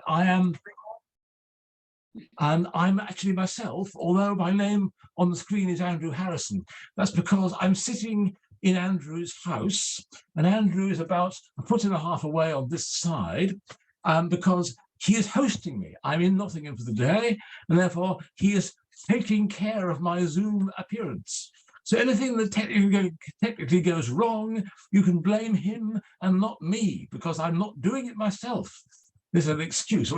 I'm actually myself, although my name on the screen is Andrew Harrison. That's because I'm sitting in Andrew's house, and Andrew is about 1.5 feet away on this side, because he is hosting me. I'm in Nottingham for the day, and therefore he is taking care of my Zoom appearance. So anything that technically goes wrong, you can blame him and not me, because I'm not doing it myself. This is an excuse.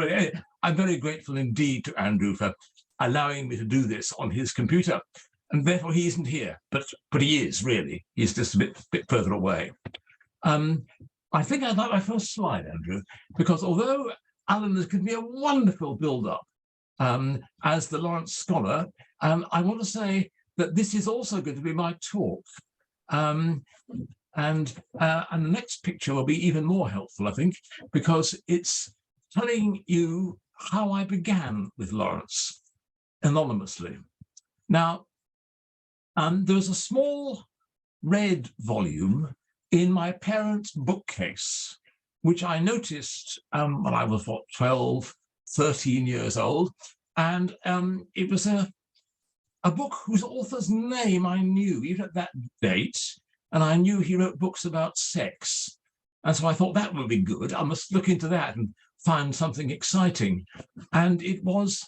I'm very grateful indeed to Andrew for allowing me to do this on his computer, and therefore he isn't here, but he is really. He's just a bit further away. I think I'd like my first slide, Andrew, because although Alan has given me a wonderful build-up as the Lawrence Scholar, I want to say that this is also going to be my talk. And the next picture will be even more helpful, I think, because it's telling you how I began with Lawrence anonymously. Now, there's a small red volume in my parents' bookcase, which I noticed when I was, 12, 13 years old. And it was a book whose author's name I knew, even at that date, and I knew he wrote books about sex. And so I thought that would be good. I must look into that and find something exciting. And it was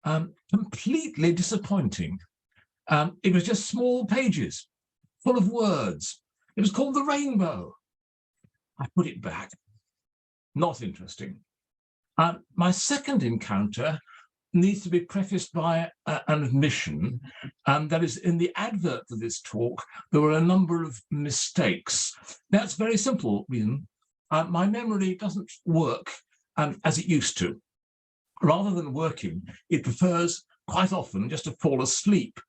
completely disappointing. It was just small pages, full of words. It was called The Rainbow. I put it back. Not interesting. My second encounter needs to be prefaced by an admission, that is, in the advert for this talk, there were a number of mistakes. That's very simple, Ian. My memory doesn't work as it used to. Rather than working, it prefers quite often just to fall asleep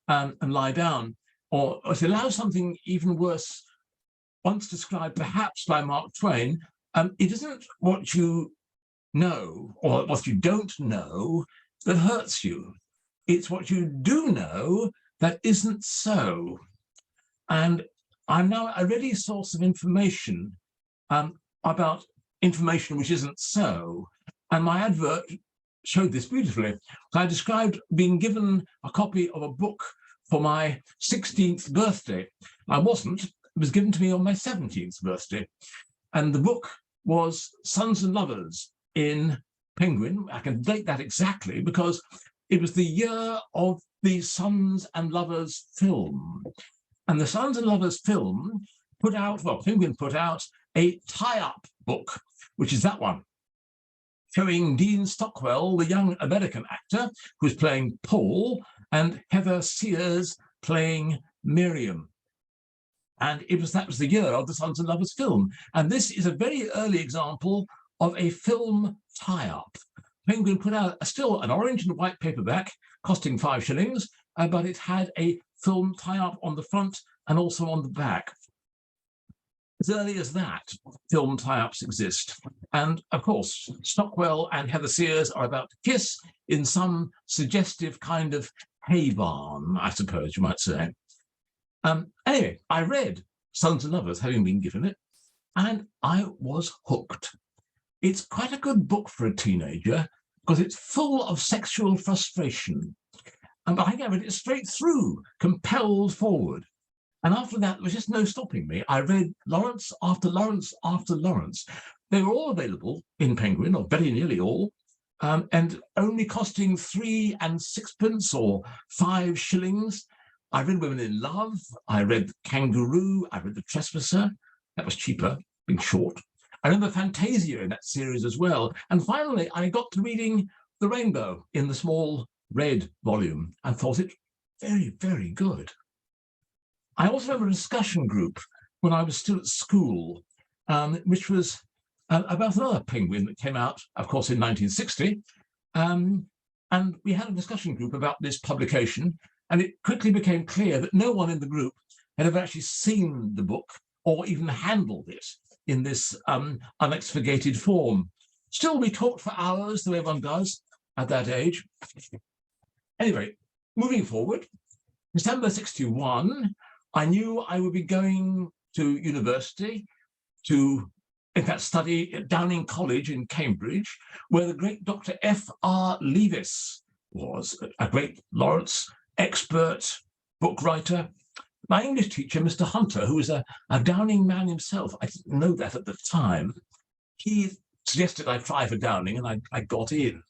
and lie down, or it allows something even worse, once described perhaps by Mark Twain. It isn't what you know or what you don't know that hurts you. It's what you do know that isn't so. And I'm now a ready source of information about information which isn't so. And my advert showed this beautifully. So I described being given a copy of a book for my 16th birthday. I wasn't. It was given to me on my 17th birthday. And the book was Sons and Lovers in Penguin. I can date that exactly because it was the year of the Sons and Lovers film. And the Sons and Lovers film put out, well, Penguin put out a tie-up book, which is that one, showing Dean Stockwell, the young American actor who's playing Paul, and Heather Sears playing Miriam. And that was the year of the Sons and Lovers film. And this is a very early example of a film tie-up. Penguin put out still an orange and white paperback costing 5 shillings, but it had a film tie-up on the front and also on the back. As early as that, film tie-ups exist. And of course, Stockwell and Heather Sears are about to kiss in some suggestive kind of hay barn, I suppose you might say. Anyway, I read Sons and Lovers, having been given it, and I was hooked. It's quite a good book for a teenager because it's full of sexual frustration. And I think I read it straight through, compelled forward. And after that, there was just no stopping me. I read Lawrence after Lawrence after Lawrence. They were all available in Penguin, or very nearly all, and only costing 3 and 6pence or 5 shillings. I read Women in Love, I read Kangaroo, I read The Trespasser. That was cheaper, being short. I remember Fantasia in that series as well. And finally, I got to reading The Rainbow in the small red volume and thought it very, very good. I also remember a discussion group when I was still at school, which was about another Penguin that came out, of course, in 1960. And we had a discussion group about this publication, and it quickly became clear that no one in the group had ever actually seen the book or even handled it in this unexpurgated form. Still, we talked for hours, the way one does at that age. Anyway, moving forward, December 61, I knew I would be going to university to in fact, study at Downing College in Cambridge, where the great Dr. F.R. Leavis was, a great Lawrence expert, book writer. My English teacher, Mr. Hunter, who was a Downing man himself, I didn't know that at the time, he suggested I try for Downing, and I got in.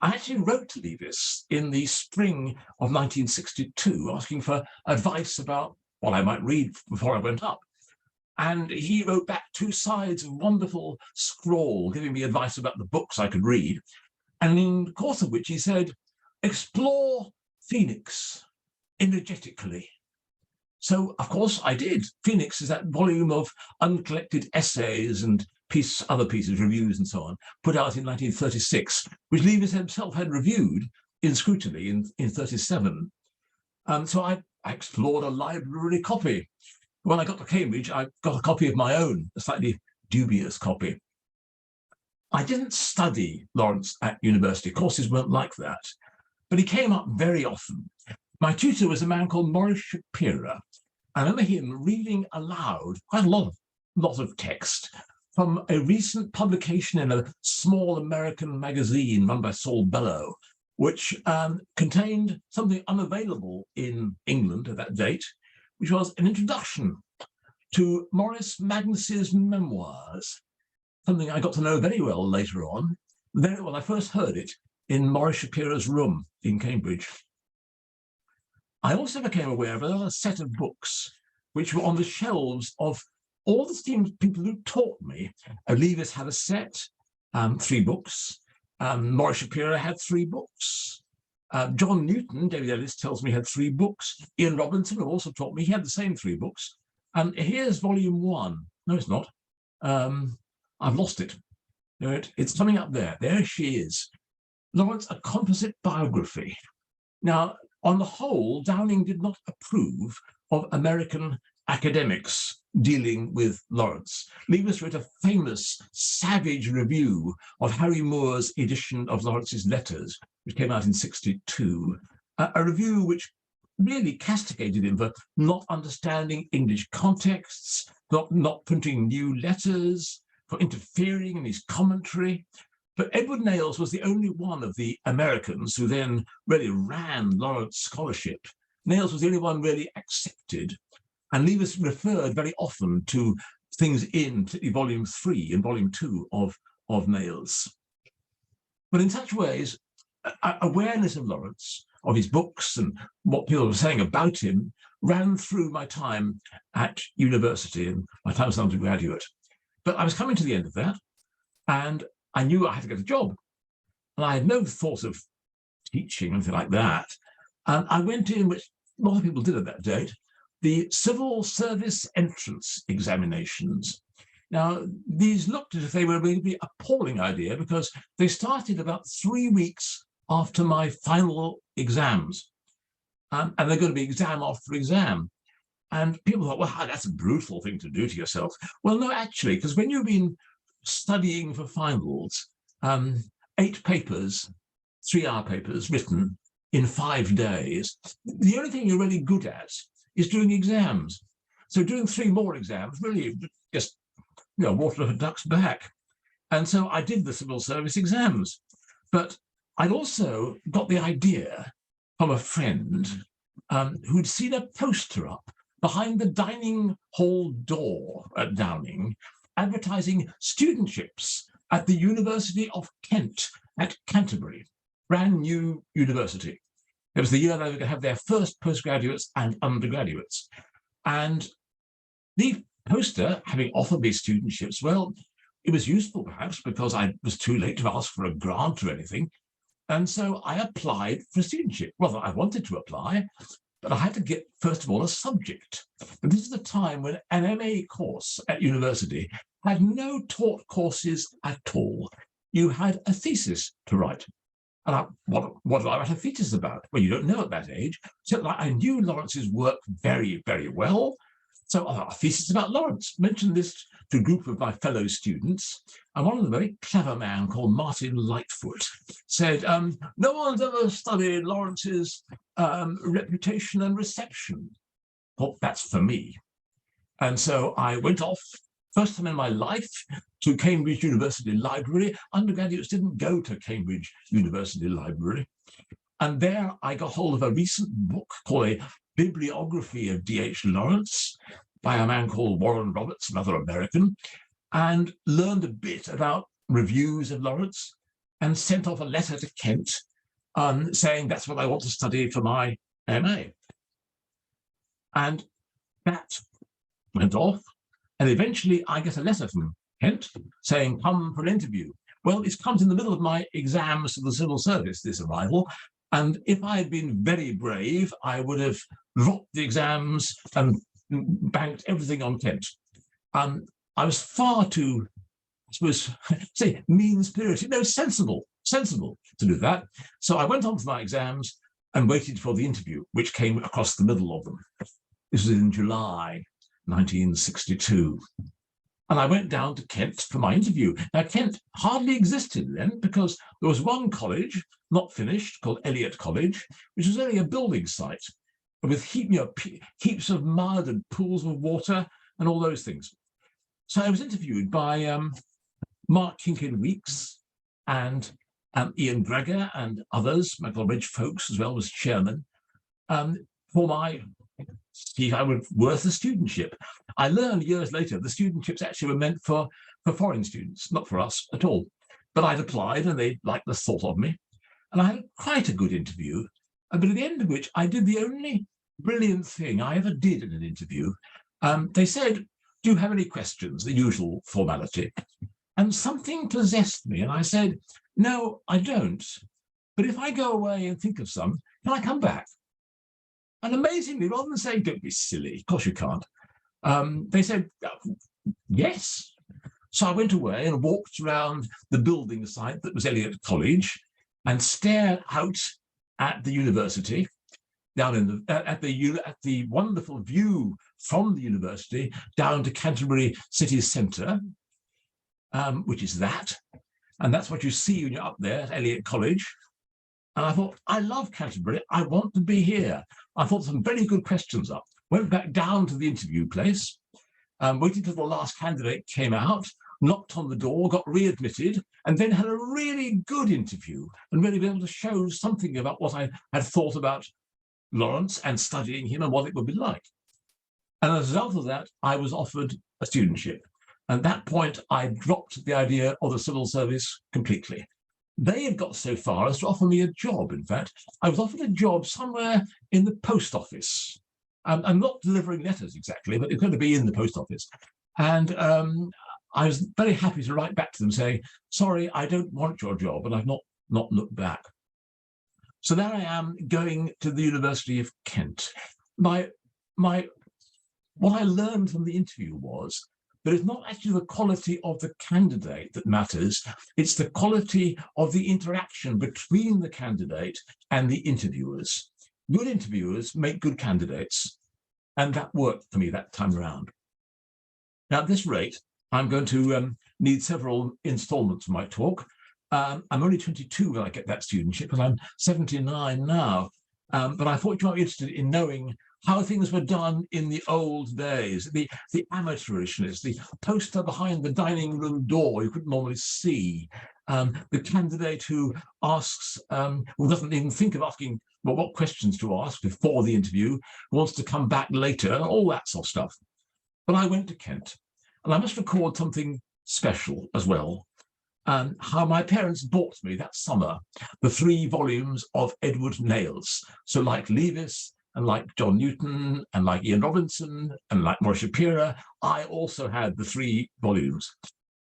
I actually wrote to Leavis in the spring of 1962, asking for advice about what I might read before I went up. And he wrote back 2 sides of wonderful scrawl, giving me advice about the books I could read. And in the course of which he said, explore Phoenix energetically. So, of course, I did. Phoenix is that volume of uncollected essays and other pieces, reviews and so on, put out in 1936, which Leavis himself had reviewed in Scrutiny in 37. So I explored a library copy. When I got to Cambridge, I got a copy of my own, a slightly dubious copy. I didn't study Lawrence at university. Courses weren't like that, but he came up very often. My tutor was a man called Maurice Shapiro. I remember him reading aloud quite a lot of text from a recent publication in a small American magazine run by Saul Bellow, which contained something unavailable in England at that date, which was an introduction to Maurice Magnus's memoirs, something I got to know very well later on. Very well, I first heard it in Maurice Shapiro's room in Cambridge. I also became aware of another set of books which were on the shelves of all the people who taught me. Leavis had a set, 3 books. Maurice Shapiro had 3 books. John Newton, David Ellis tells me, had 3 books. Ian Robinson, who also taught me, he had the same 3 books. And here's volume 1. No, it's not. I've lost it. It's coming up there. There she is. Lawrence, a composite biography. Now, on the whole, Downing did not approve of American academics dealing with Lawrence. Leavis wrote a famous, savage review of Harry Moore's edition of Lawrence's letters, which came out in 1962, a review which really castigated him for not understanding English contexts, not printing new letters, for interfering in his commentary. But Edward Nails was the only one of the Americans who then really ran Lawrence scholarship. Nails was the only one really accepted. And Leavis referred very often to things in particularly volume 3 and volume 2 of Nails. But in such ways, awareness of Lawrence, of his books and what people were saying about him, ran through my time at university and my time as an undergraduate. But I was coming to the end of that, and I knew I had to get a job. And I had no thought of teaching or anything like that. And I went in, which a lot of people did at that date, the civil service entrance examinations. Now, these looked as if they were going to be an appalling idea because they started about 3 weeks after my final exams. And they're going to be exam after exam. And people thought, well, that's a brutal thing to do to yourself. Well, no, actually, because when you've been studying for finals, 8 papers, 3-hour papers written in 5 days, the only thing you're really good at is doing exams. So doing 3 more exams really just, water off a duck's back. And so I did the civil service exams. But I'd also got the idea from a friend who'd seen a poster up behind the dining hall door at Downing, advertising studentships at the University of Kent at Canterbury, brand new university. It was the year they were going to have their first postgraduates and undergraduates. And the poster, having offered me studentships, well, it was useful perhaps because I was too late to ask for a grant or anything. And so I applied for a studentship. Well, I wanted to apply, but I had to get, first of all, a subject. And this is the time when an MA course at university had no taught courses at all. You had a thesis to write. And what did I write a thesis about? Well, you don't know at that age. So I knew Lawrence's work very, very well. So I thought, a thesis about Lawrence. Mentioned this to a group of my fellow students. And one of them, a very clever man called Martin Lightfoot, said, no one's ever studied Lawrence's reputation and reception. Thought, that's for me. And so I went off first time in my life to Cambridge University Library. Undergraduates didn't go to Cambridge University Library. And there I got hold of a recent book called A Bibliography of D.H. Lawrence by a man called Warren Roberts, another American, and learned a bit about reviews of Lawrence and sent off a letter to Kent saying that's what I want to study for my MA. And that went off. And eventually I get a letter from Kent saying, come for an interview. Well, it comes in the middle of my exams for the civil service, this arrival. And if I had been very brave, I would have dropped the exams and banked everything on Kent. I was far too, I suppose, say mean-spirited, no, sensible to do that. So I went on to my exams and waited for the interview, which came across the middle of them. This was in July 1962. And I went down to Kent for my interview. Now, Kent hardly existed then because there was one college, not finished, called Eliot College, which was only a building site with heaps of mud and pools of water and all those things. So I was interviewed by Mark Kinkin-Weeks and Ian Gregor and others, Michael Ridge Folks as well was chairman, for my I would worth a studentship. I learned years later the studentships actually were meant for foreign students, not for us at all. But I'd applied and they liked the thought of me. And I had quite a good interview, but at the end of which I did the only brilliant thing I ever did in an interview. They said, do you have any questions? The usual formality. And something possessed me and I said, no, I don't. But if I go away and think of some, can I come back? And amazingly, rather than saying, don't be silly, of course you can't, they said, yes. So I went away and walked around the building site that was Eliot College and stared out at the university, down in at the wonderful view from the university down to Canterbury city centre, which is that. And that's what you see when you're up there at Eliot College. And I thought, I love Canterbury. I want to be here. I thought some very good questions up. Went back down to the interview place, waited till the last candidate came out, knocked on the door, got readmitted, and then had a really good interview and really been able to show something about what I had thought about Lawrence and studying him and what it would be like. And as a result of that, I was offered a studentship. At that point, I dropped the idea of the civil service completely. They had got so far as to offer me a job, in fact. I was offered a job somewhere in the post office. I'm not delivering letters exactly, but it's going to be in the post office. And I was very happy to write back to them saying, sorry, I don't want your job, and I've not looked back. So there I am going to the University of Kent. What I learned from the interview was that it's not actually the quality of the candidate that matters, it's the quality of the interaction between the candidate and the interviewers. Good interviewers make good candidates, and that worked for me that time around. Now, at this rate, I'm going to need several installments of my talk. I'm only 22 when I get that studentship, and I'm 79 now. But I thought you might be interested in knowing how things were done in the old days, the amateurishness, the poster behind the dining room door you couldn't normally see, the candidate who asks, who doesn't even think of asking well, what questions to ask before the interview, wants to come back later, all that sort of stuff. But I went to Kent, and I must record something special as well. How my parents bought me that summer the 3 volumes of Edward Nales. So like Leavis and like John Newton and like Ian Robinson and like Maurice Shapiro, I also had the 3 volumes.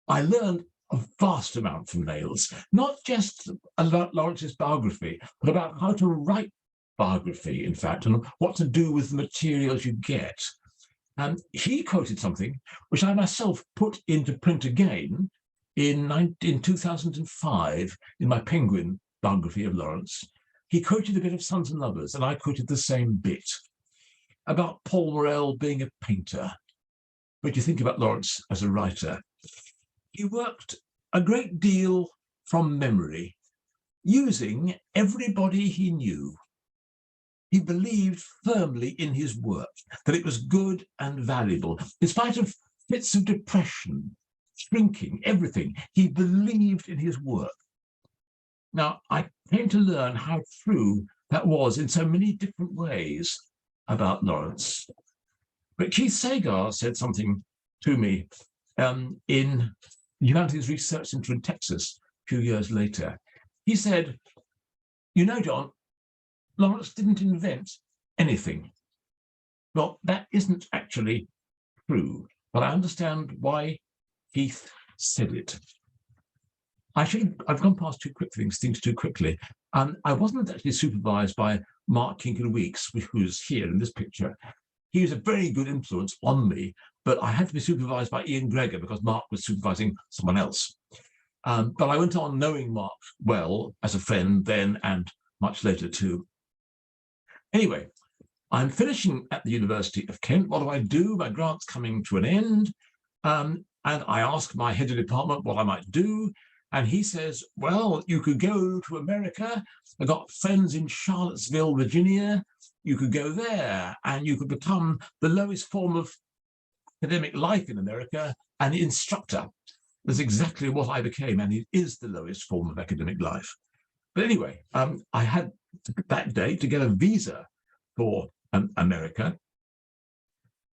I learned a vast amount from Nales, not just about Lawrence's biography, but about how to write biography, in fact, and what to do with the materials you get. And he quoted something which I myself put into print again in 2005 in my Penguin biography of Lawrence. He quoted a bit of Sons and Lovers, and I quoted the same bit about Paul Morell being a painter. But you think about Lawrence as a writer. He worked a great deal from memory, using everybody he knew. He believed firmly in his work, that it was good and valuable, in spite of fits of depression, shrinking, everything. He believed in his work. Now, I came to learn how true that was in so many different ways about Lawrence. But Keith Sagar said something to me in Humanities Research Center in Texas a few years later. He said, you know, John, Lawrence didn't invent anything. Well, that isn't actually true, but I understand why Keith said it. I've gone past two quick things too quickly. I wasn't actually supervised by Mark Kinkin-Weeks, who's here in this picture. He was a very good influence on me, but I had to be supervised by Ian Gregor because Mark was supervising someone else. But I went on knowing Mark well as a friend then and much later too. Anyway, I'm finishing at the University of Kent. What do I do? My grant's coming to an end. And I ask my head of department what I might do. And he says, well, you could go to America. I've got friends in Charlottesville, Virginia. You could go there and you could become the lowest form of academic life in America, an instructor. That's exactly what I became, and it is the lowest form of academic life. But anyway, I had that day to get a visa for America,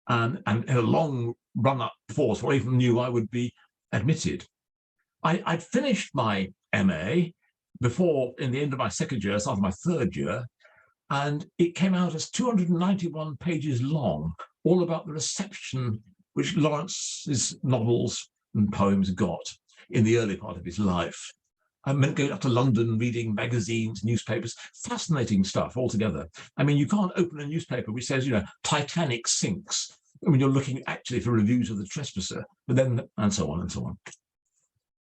and a long run-up before I even knew I would be admitted. I'd finished my MA before, in the end of my second year, I started my third year, and it came out as 291 pages long, all about the reception which Lawrence's novels and poems got in the early part of his life. I meant going up to London, reading magazines, newspapers, fascinating stuff altogether. I mean, you can't open a newspaper which says, you know, Titanic sinks, when you're looking actually for reviews of The Trespasser, but then, and so on and so on.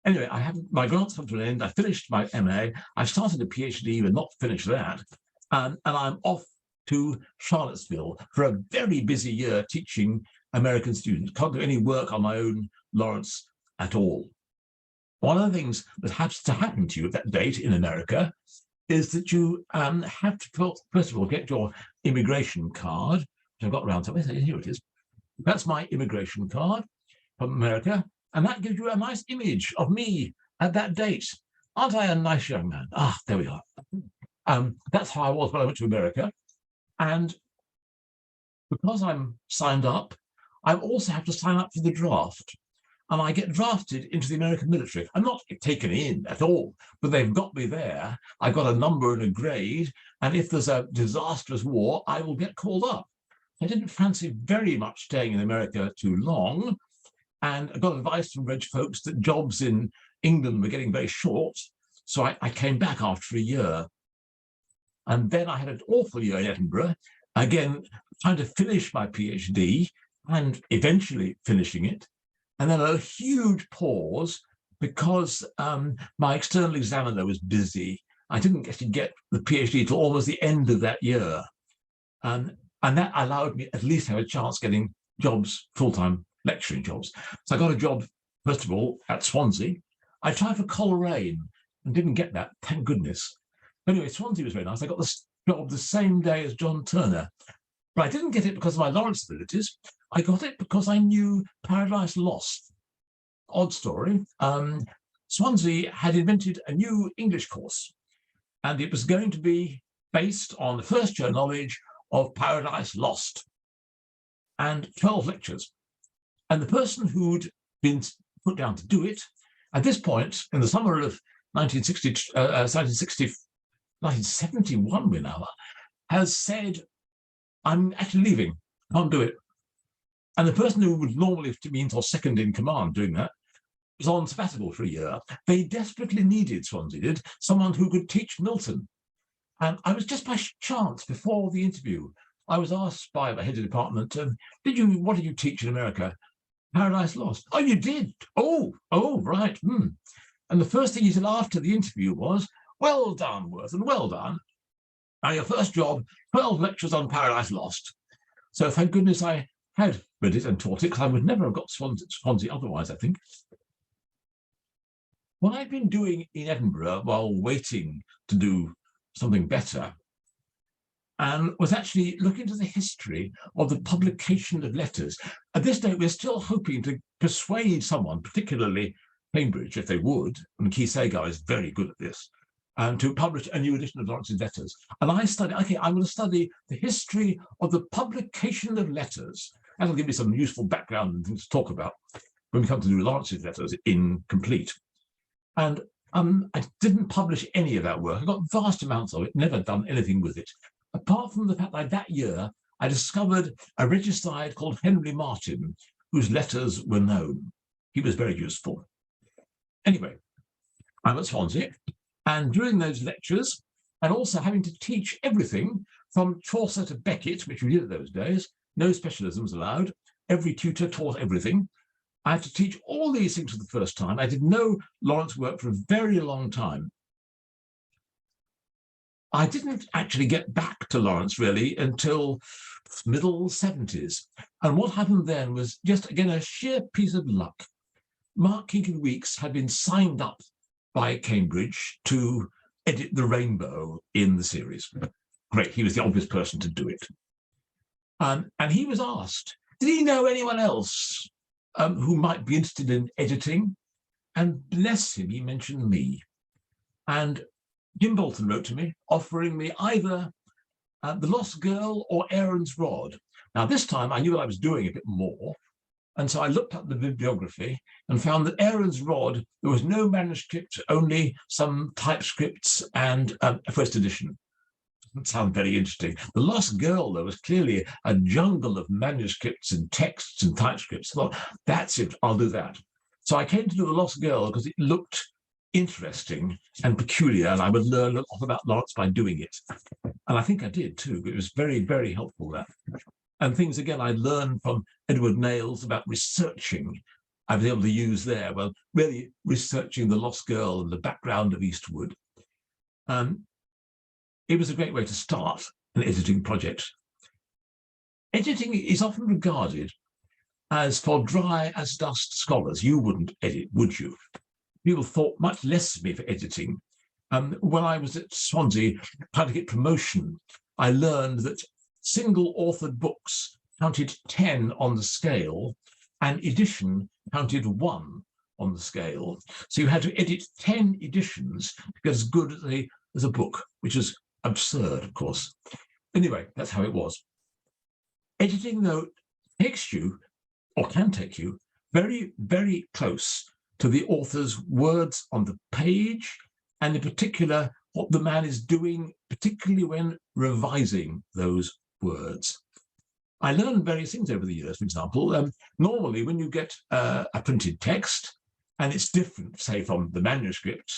Anyway, my grant's come to an end. I finished my MA. I started a PhD, but not finished that. And I'm off to Charlottesville for a very busy year teaching American students. Can't do any work on my own Lawrence at all. One of the things that has to happen to you at that date in America is that you have to, first of all, get your immigration card, which I've got around somewhere. Here it is. That's my immigration card from America. And that gives you a nice image of me at that date. Aren't I a nice young man? Ah, there we are. That's how I was when I went to America. And because I'm signed up, I also have to sign up for the draft. And I get drafted into the American military. I'm not taken in at all, but they've got me there. I've got a number and a grade. And if there's a disastrous war, I will get called up. I didn't fancy very much staying in America too long. And I got advice from Reg folks that jobs in England were getting very short. So I came back after a year. And then I had an awful year in Edinburgh, again, trying to finish my PhD and eventually finishing it. And then a huge pause because my external examiner was busy. I didn't actually get the PhD till almost the end of that year. And that allowed me at least have a chance getting jobs, full-time lecturing jobs. So I got a job, first of all, at Swansea. I tried for Coleraine and didn't get that, thank goodness. But anyway, Swansea was very nice. I got this job the same day as John Turner. But I didn't get it because of my Lawrence abilities. I got it because I knew Paradise Lost. Odd story. Swansea had invented a new English course, and it was going to be based on the first year knowledge of Paradise Lost and 12 lectures. And the person who'd been put down to do it, at this point, in the summer of 1971, we now are, has said, I'm actually leaving, can't do it. And the person who would normally mean or second in command doing that was on sabbatical for a year. They desperately needed, Swansea did, someone who could teach Milton. And I was just by chance before the interview, I was asked by the head of department, what did you teach in America? Paradise Lost. Oh, you did? Oh, right. And the first thing he said after the interview was, well done, Worthen, well done. Now your first job, 12 lectures on Paradise Lost. So thank goodness I had read it and taught it, because I would never have got Swansea otherwise, I think. What I've been doing in Edinburgh while waiting to do something better and was actually looking into the history of the publication of letters. At this date, we're still hoping to persuade someone, particularly Cambridge, if they would, and Key Sagar is very good at this, to publish a new edition of Lawrence's letters. And I studied, okay, I'm going to study the history of the publication of letters. That'll give me some useful background and things to talk about when we come to do Lawrence's letters in complete. And I didn't publish any of that work. I got vast amounts of it, never done anything with it. Apart from the fact that year, I discovered a regicide called Henry Martin, whose letters were known. He was very useful. Anyway, I'm at Swansea, and during those lectures, and also having to teach everything from Chaucer to Beckett, which we did at those days, no specialisms allowed, every tutor taught everything. I had to teach all these things for the first time. I did know Lawrence work for a very long time. I didn't actually get back to Lawrence really until middle 70s. And what happened then was just, again, a sheer piece of luck. Mark Kinkin Weeks had been signed up by Cambridge to edit the Rainbow in the series. Great, he was the obvious person to do it. And he was asked, did he know anyone else who might be interested in editing? And bless him, he mentioned me. And Jim Bolton wrote to me, offering me either The Lost Girl or Aaron's Rod. Now, this time I knew that I was doing a bit more. And so I looked up the bibliography and found that Aaron's Rod, there was no manuscript, only some typescripts and a first edition. Doesn't sound very interesting. The Lost Girl, though, was clearly a jungle of manuscripts and texts and typescripts. I thought, that's it, I'll do that. So I came to do The Lost Girl because it looked interesting and peculiar, and I would learn a lot about Lawrence by doing it. And I think I did too. It was very, very helpful there. And things, again, I learned from Edward Nails about researching. I was able to use there, well, really researching The Lost Girl and the background of Eastwood. It was a great way to start an editing project. Editing is often regarded as for dry as dust scholars. You wouldn't edit, would you? People thought much less of me for editing. When I was at Swansea trying to get promotion, I learned that single-authored books counted 10 on the scale, and edition counted 1 on the scale. So you had to edit 10 editions to get as good as a book, which is absurd, of course. Anyway, that's how it was. Editing, though, takes you, or can take you, very, very close to the author's words on the page, and in particular, what the man is doing, particularly when revising those words. I learned various things over the years. For example, normally when you get a printed text, and it's different, say, from the manuscript,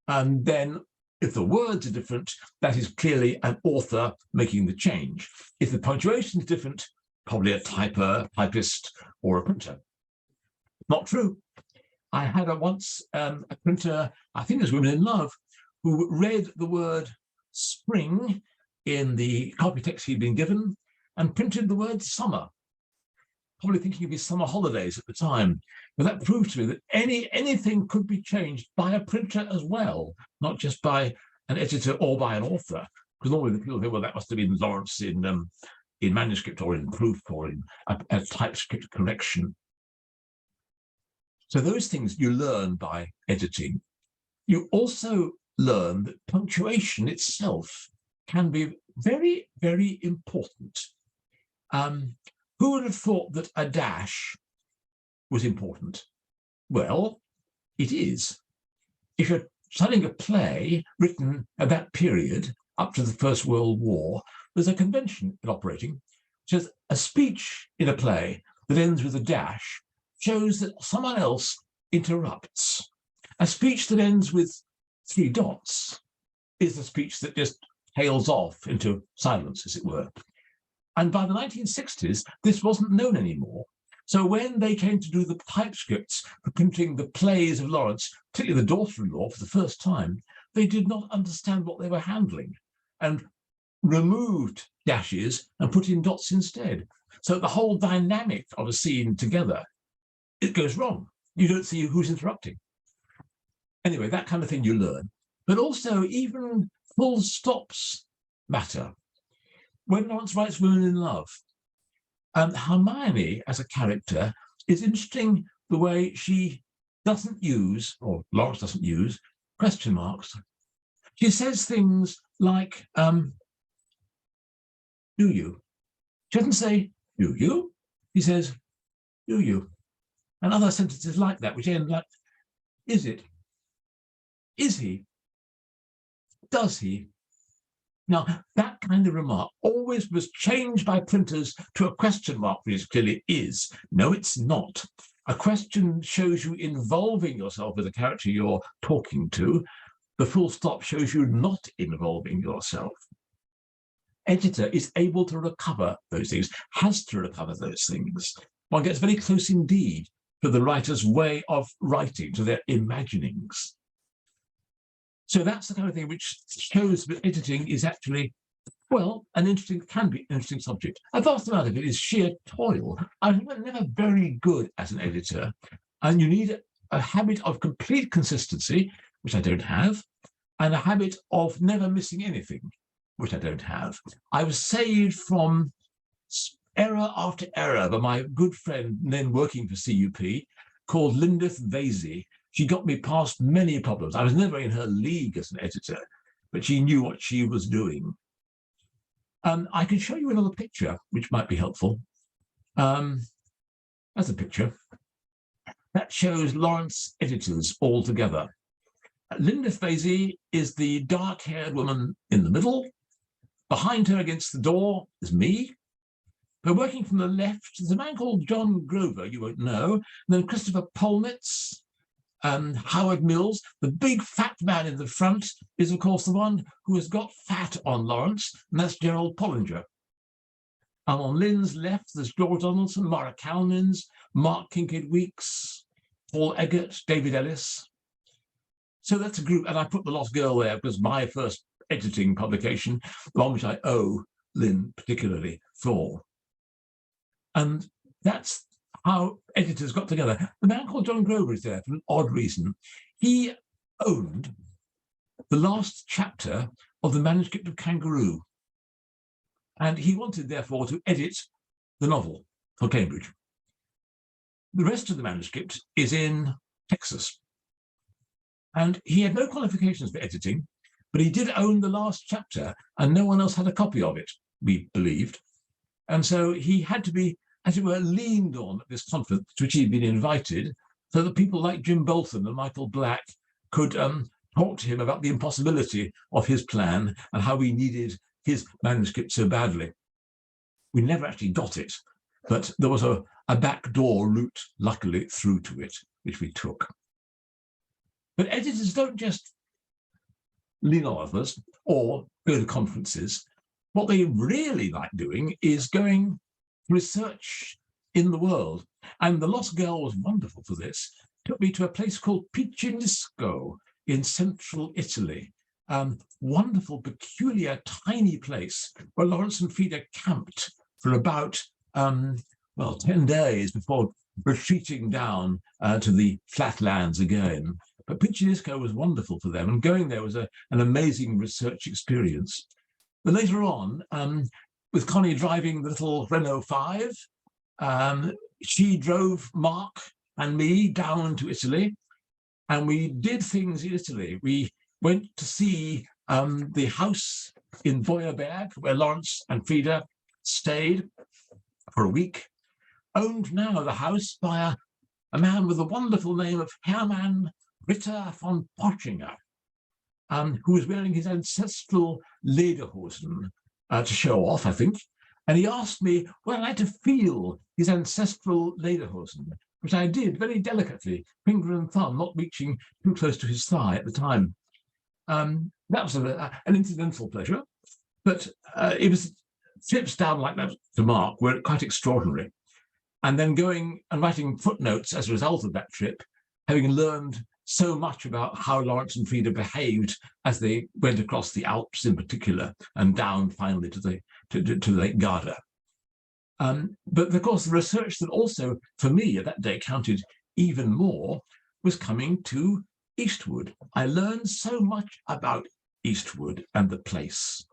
and then if the words are different, that is clearly an author making the change. If the punctuation is different, probably a typist, or a printer. Not true. I had once a printer, I think it was Women in Love, who read the word spring in the copy text he'd been given and printed the word summer, probably thinking of his summer holidays at the time. But that proved to me that anything could be changed by a printer as well, not just by an editor or by an author. Because normally the people think, well, that must have been Lawrence in manuscript or in proof or in a typescript correction. So those things you learn by editing. You also learn that punctuation itself can be very, very important. Who would have thought that a dash was important? Well, it is. If you're studying a play written at that period, up to the First World War, there's a convention operating, which says a speech in a play that ends with a dash shows that someone else interrupts. A speech that ends with 3 dots is a speech that just tails off into silence, as it were. And by the 1960s, this wasn't known anymore. So when they came to do the typescripts for printing the plays of Lawrence, particularly The Daughter-in-Law, for the first time, they did not understand what they were handling and removed dashes and put in dots instead. So the whole dynamic of a scene together, it goes wrong. You don't see who's interrupting. Anyway, that kind of thing you learn. But also even full stops matter. when Lawrence writes Women in Love, Hermione as a character is interesting the way she doesn't use, or Lawrence doesn't use, question marks. She says things like, do you? She doesn't say, do you? She says, do you? And other sentences like that, which end like, is it? Is he? Does he? Now, that kind of remark always was changed by printers to a question mark, which clearly is. No, it's not. A question shows you involving yourself with the character you're talking to. The full stop shows you not involving yourself. Editor is able to recover those things, has to recover those things. One gets very close indeed to the writer's way of writing, to their imaginings. So that's the kind of thing which shows that editing is actually, well, can be an interesting subject. A vast amount of it is sheer toil. I'm never very good as an editor, and you need a habit of complete consistency, which I don't have, and a habit of never missing anything, which I don't have. I was saved from error after error by my good friend, then working for CUP, called Lindith Vasey. She got me past many problems. I was never in her league as an editor, but she knew what she was doing. I can show you another picture, which might be helpful. That's a picture. That shows Lawrence editors all together. Lindith Vasey is the dark-haired woman in the middle. Behind her against the door is me. But working from the left, there's a man called John Grover, you won't know, and then Christopher Polnitz, Howard Mills. The big fat man in the front is, of course, the one who has got fat on Lawrence, and that's Gerald Pollinger. And on Lynn's left, there's George Donaldson, Mara Kalnins, Mark Kincaid-Weeks, Paul Eggert, David Ellis. So that's a group, and I put The Lost Girl there because my first editing publication, the one which I owe Lynn particularly for. And that's how editors got together. The man called John Grover is there for an odd reason. He owned the last chapter of the manuscript of Kangaroo. And he wanted, therefore, to edit the novel for Cambridge. The rest of the manuscript is in Texas. And he had no qualifications for editing, but he did own the last chapter, and no one else had a copy of it, we believed. And so he had to be, as it were, leaned on at this conference to which he'd been invited, so that people like Jim Bolton and Michael Black could talk to him about the impossibility of his plan and how we needed his manuscript so badly. We never actually got it, but there was a backdoor route, luckily, through to it, which we took. But editors don't just lean on others or go to conferences. What they really like doing is going research in the world. And The Lost Girl was wonderful for this. It took me to a place called Piccinisco in central Italy. Wonderful, peculiar, tiny place where Lawrence and Frida camped for about, 10 days before retreating down to the flatlands again. But Piccinisco was wonderful for them, and going there was an amazing research experience. But later on, with Connie driving the little Renault 5, she drove Mark and me down to Italy, and we did things in Italy. We went to see the house in Feuerberg, where Lawrence and Frida stayed for a week, owned now the house by a man with the wonderful name of Hermann Ritter von Pochinger, who was wearing his ancestral lederhosen to show off, I think. And he asked me, would I like to feel his ancestral lederhosen, which I did very delicately, finger and thumb, not reaching too close to his thigh at the time. That was an incidental pleasure, but it was trips down like that to Mark were quite extraordinary. And then going and writing footnotes as a result of that trip, having learned so much about how Lawrence and Frida behaved as they went across the Alps in particular and down finally to Lake Garda. But of course, the research that also, for me, at that day counted even more was coming to Eastwood. I learned so much about Eastwood and the place.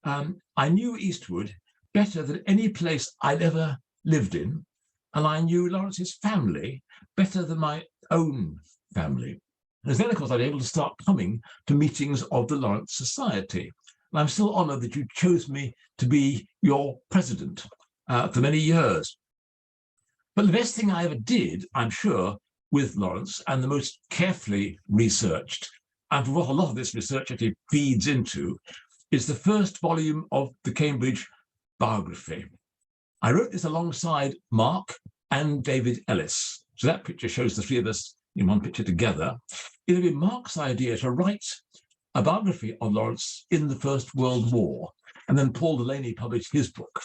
I knew Eastwood better than any place I'd ever lived in, and I knew Lawrence's family better than my own family. And then, of course, I was able to start coming to meetings of the Lawrence Society. And I'm still honoured that you chose me to be your president for many years. But the best thing I ever did, I'm sure, with Lawrence, and the most carefully researched, and for what a lot of this research actually feeds into, is the first volume of the Cambridge biography. I wrote this alongside Mark and David Ellis. So that picture shows the three of us in one picture together. It had been Mark's idea to write a biography of Lawrence in the First World War, and then Paul Delaney published his book,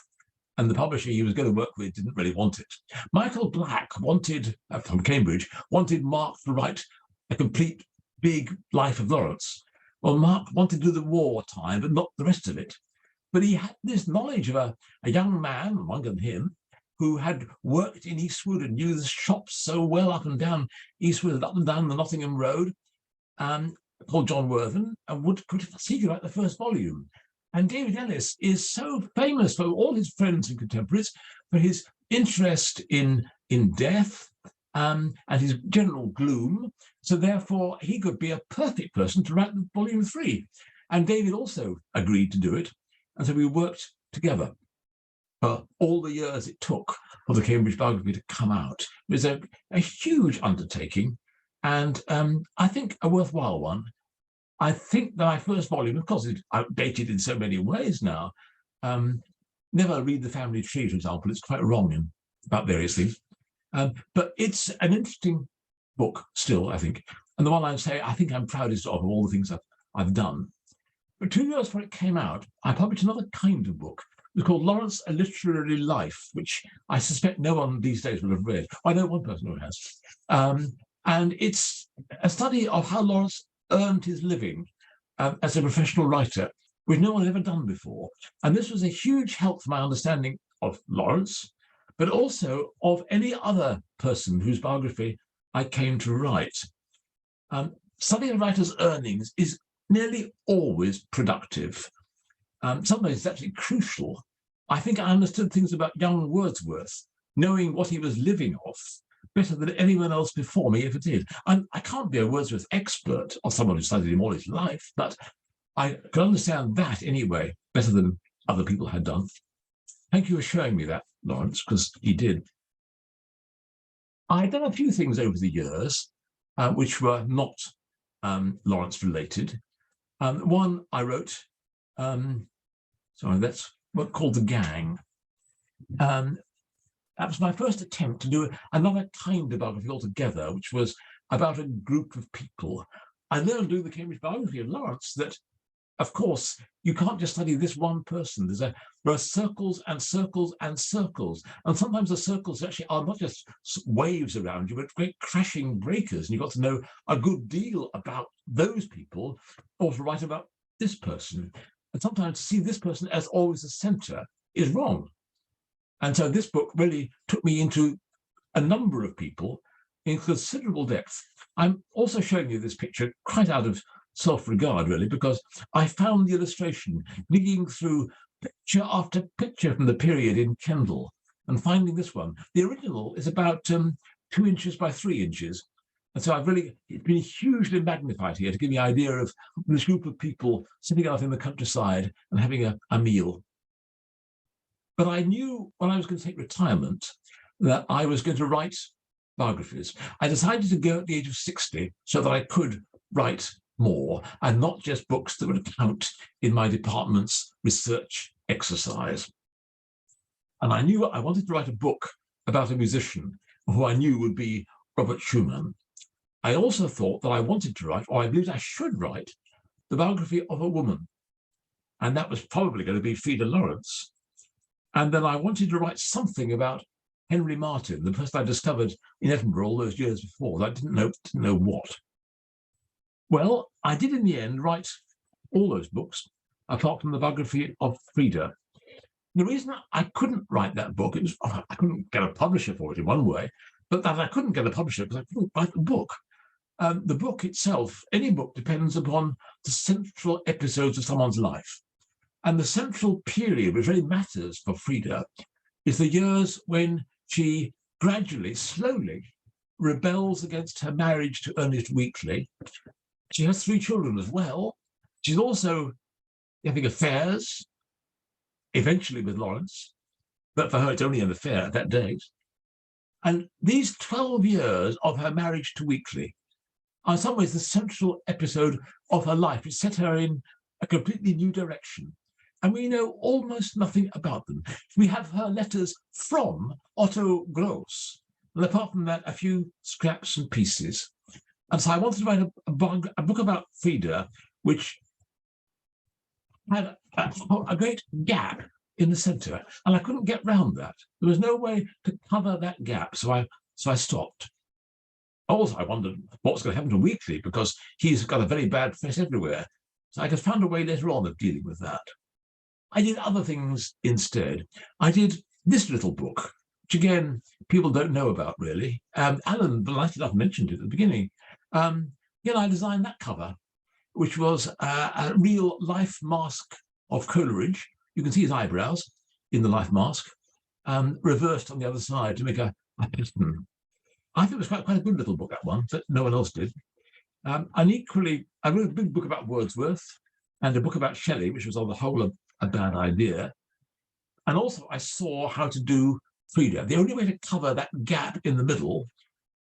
and the publisher he was going to work with didn't really want it. Michael Black wanted, from Cambridge, wanted Mark to write a complete big life of Lawrence. Well, Mark wanted to do the war time, but not the rest of it. But he had this knowledge of a young man, younger than him, who had worked in Eastwood and knew the shops so well up and down Eastwood and up and down the Nottingham Road, called John Worthen, and could see you write the first volume. And David Ellis is so famous for all his friends and contemporaries for his interest in death and his general gloom. So therefore, he could be a perfect person to write volume 3. And David also agreed to do it. And so we worked together for all the years it took for the Cambridge biography to come out. It was a huge undertaking, and I think a worthwhile one. I think that my first volume, of course, is outdated in so many ways now. Never read The Family Tree, for example. It's quite wrong about various things. But it's an interesting book still, I think. And the one I'd say I think I'm proudest of all the things I've done. But 2 years before it came out, I published another kind of book. It was called Lawrence, A Literary Life, which I suspect no one these days will have read. I know one person who has. And it's a study of how Lawrence earned his living as a professional writer, which no one had ever done before. And this was a huge help for my understanding of Lawrence, but also of any other person whose biography I came to write. Studying a writer's earnings is nearly always productive. Sometimes it's actually crucial. I think I understood things about young Wordsworth, knowing what he was living off, better than anyone else before me ever did. I can't be a Wordsworth expert or someone who studied him all his life, but I can understand that anyway, better than other people had done. Thank you for showing me that, Lawrence, because he did. I've done a few things over the years which were not Lawrence related. One I wrote, that's what's called The Gang. That was my first attempt to do another kind of biography altogether, which was about a group of people. I learned doing the Cambridge biography of Lawrence that, of course, you can't just study this one person. There are circles and circles and circles. And sometimes the circles actually are not just waves around you, but great crashing breakers. And you've got to know a good deal about those people or to write about this person. And sometimes to see this person as always the center is wrong. And so this book really took me into a number of people in considerable depth. I'm also showing you this picture quite out of self-regard, really, because I found the illustration digging through picture after picture from the period in Kendall and finding this one. The original is about 2 inches by 3 inches. And so it's been hugely magnified here to give me an idea of this group of people sitting out in the countryside and having a meal. But I knew when I was going to take retirement that I was going to write biographies. I decided to go at the age of 60 so that I could write more and not just books that would count in my department's research exercise. And I knew I wanted to write a book about a musician who I knew would be Robert Schumann. I also thought that I wanted to write, or I believed I should write, the biography of a woman. And that was probably going to be Frida Lawrence. And then I wanted to write something about Henry Martyn, the person I discovered in Edinburgh all those years before. I didn't know what. Well, I did in the end write all those books, apart from the biography of Frida. The reason I couldn't write that book, I couldn't get a publisher for it in one way, but that I couldn't get a publisher because I couldn't write the book. The book itself, any book depends upon the central episodes of someone's life. And the central period, which really matters for Frida, is the years when she gradually, slowly, rebels against her marriage to Ernest Weekly. She has 3 children as well. She's also having affairs, eventually with Lawrence, but for her it's only an affair at that date. And these 12 years of her marriage to Weekly are in some ways the central episode of her life, which set her in a completely new direction. And we know almost nothing about them. We have her letters from Otto Gross, and apart from that, a few scraps and pieces. And so I wanted to write a book about Frida, which had a great gap in the centre, and I couldn't get round that. There was no way to cover that gap, so I stopped. Also, I wondered what was going to happen to Weekly, because he's got a very bad face everywhere. So I just found a way later on of dealing with that. I did other things instead. I did this little book, which again, people don't know about really. Alan, nice enough, mentioned it at the beginning. Again, I designed that cover, which was a real life mask of Coleridge. You can see his eyebrows in the life mask, reversed on the other side to make a pattern. I think it was quite a good little book, that one, that no one else did. And equally, I wrote a big book about Wordsworth and a book about Shelley, which was on the whole a bad idea. And also I saw how to do Frida. The only way to cover that gap in the middle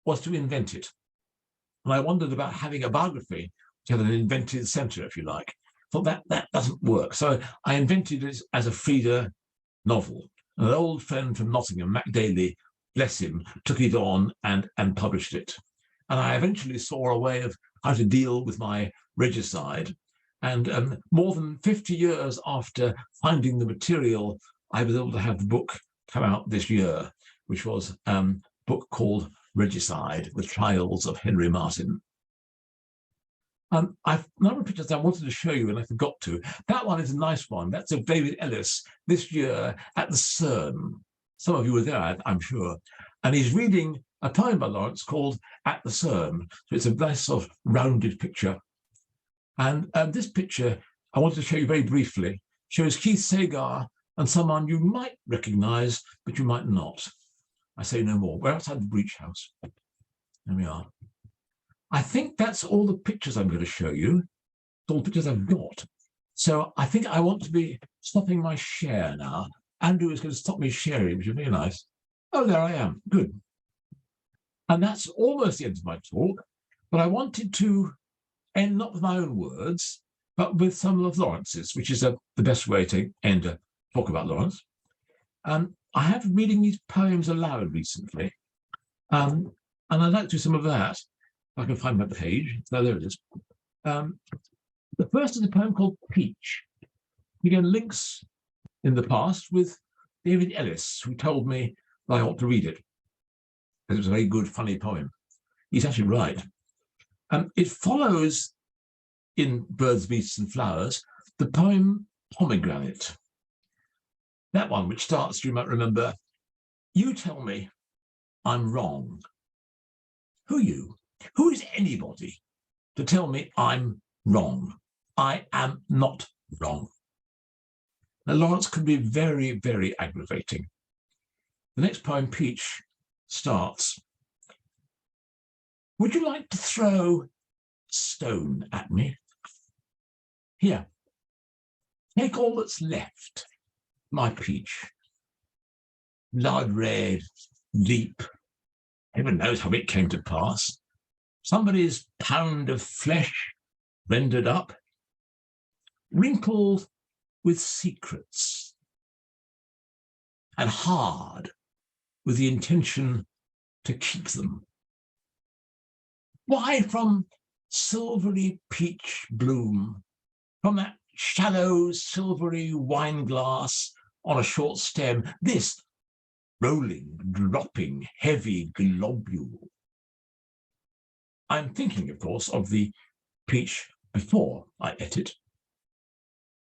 was to invent it. And I wondered about having a biography which had an invented centre, if you like. Thought that doesn't work. So I invented it as a Frida novel. And an old friend from Nottingham, Mac Daly, bless him, took it on and published it. And I eventually saw a way of how to deal with my regicide. And more than 50 years after finding the material, I was able to have the book come out this year, which was a book called Regicide, The Trials of Henry Martyn. I've a number of pictures I wanted to show you and I forgot to. That one is a nice one. That's of David Ellis this year at the CERN. Some of you were there, I'm sure. And he's reading a poem by Lawrence called At the CERN. So it's a nice sort of rounded picture. And this picture, I wanted to show you very briefly, shows Keith Sagar and someone you might recognize, but you might not. I say no more. We're outside the Breach House. There we are. I think that's all the pictures I'm going to show you. It's all the pictures I've got. So I think I want to be stopping my share now. Andrew is going to stop me sharing, which is very nice. Oh, there I am. Good. And that's almost the end of my talk. But I wanted to end not with my own words, but with some of Lawrence's, which is the best way to end a talk about Lawrence. I have been reading these poems aloud recently, and I'd like to do some of that. If I can find my page. No, there it is. The first is a poem called Peach. Again, links in the past with David Ellis, who told me that I ought to read it, because it was a very good, funny poem. He's actually right. It follows in Birds, Beasts and Flowers the poem Pomegranate. That one, which starts, you might remember, you tell me I'm wrong. Who you? Who is anybody to tell me I'm wrong? I am not wrong. Now, Lawrence can be very, very aggravating. The next poem, Peach, starts, would you like to throw a stone at me? Here, take all that's left, my peach. Blood red, deep. Heaven knows how it came to pass. Somebody's pound of flesh rendered up, wrinkled with secrets, and hard with the intention to keep them. Why from silvery peach bloom, from that shallow silvery wine glass on a short stem, this rolling, dropping, heavy globule? I'm thinking, of course, of the peach before I ate it.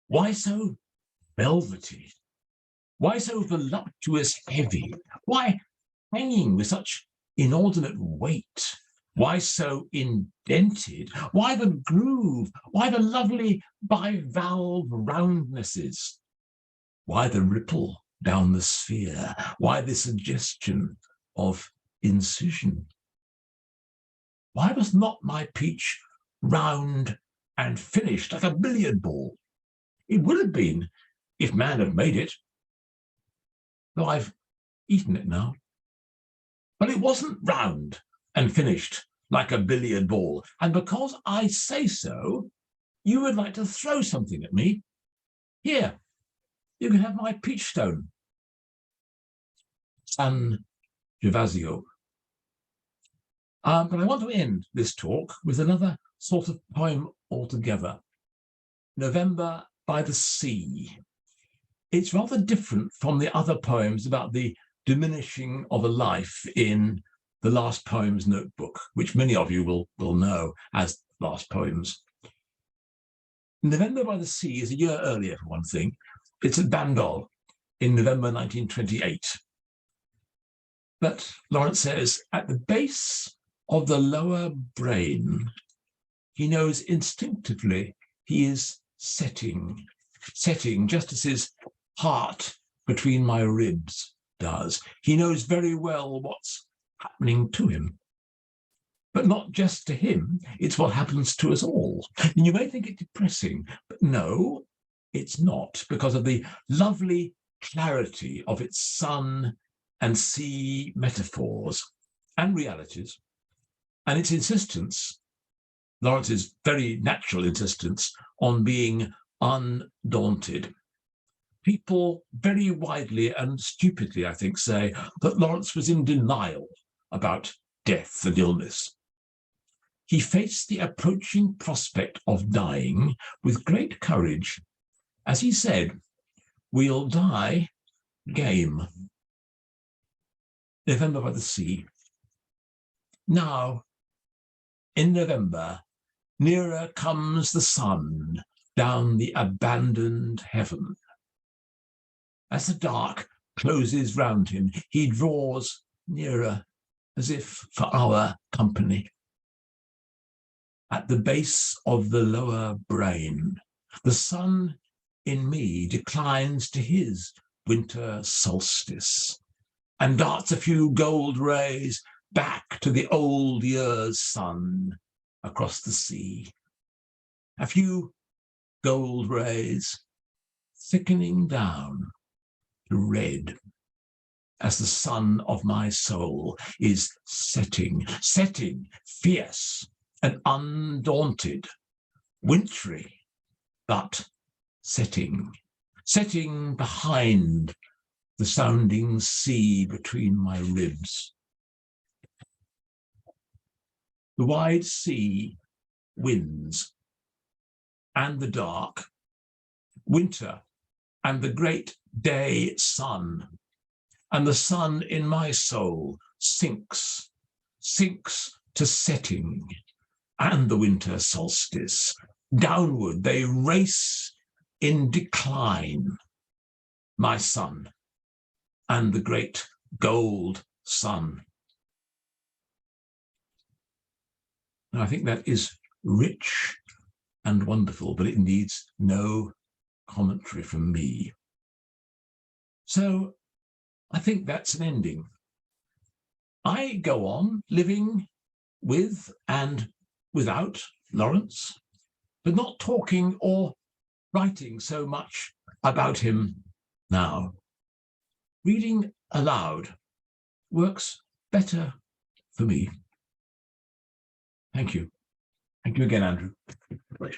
Why so velvety? Why so voluptuous heavy? Why hanging with such inordinate weight? Why so indented? Why the groove? Why the lovely bivalve roundnesses? Why the ripple down the sphere? Why the suggestion of incision? Why was not my peach round and finished like a billiard ball? It would have been if man had made it, though I've eaten it now. But it wasn't round and finished like a billiard ball. And because I say so, you would like to throw something at me. Here, you can have my peach stone. San Gervasio. But I want to end this talk with another sort of poem altogether. November by the Sea. It's rather different from the other poems about the diminishing of a life in the Last Poems notebook, which many of you will know as Last Poems. November by the Sea is a year earlier, for one thing. It's at Bandol in November 1928. But Lawrence says, at the base of the lower brain, he knows instinctively he is setting just as his heart between my ribs does. He knows very well what's happening to him. But not just to him, it's what happens to us all. And you may think it depressing, but no, it's not, because of the lovely clarity of its sun and sea metaphors and realities, and its insistence, Lawrence's very natural insistence on being undaunted. People very widely and stupidly, I think, say that Lawrence was in denial about death and illness. He faced the approaching prospect of dying with great courage. As he said, "We'll die game." November by the Sea. Now, in November, nearer comes the sun down the abandoned heaven. As the dark closes round him, he draws nearer, as if for our company. At the base of the lower brain, the sun in me declines to his winter solstice and darts a few gold rays back to the old year's sun across the sea. A few gold rays thickening down to red as the sun of my soul is setting fierce and undaunted, wintry, but setting behind the sounding sea between my ribs. The wide sea winds and the dark, winter and the great day sun, and the sun in my soul sinks to setting, and the winter solstice. Downward they race in decline, my sun and the great gold sun. And I think that is rich and wonderful, but it needs no commentary from me. So I think that's an ending. I go on living with and without Lawrence, but not talking or writing so much about him now. Reading aloud works better for me. Thank you. Thank you again, Andrew. Pleasure.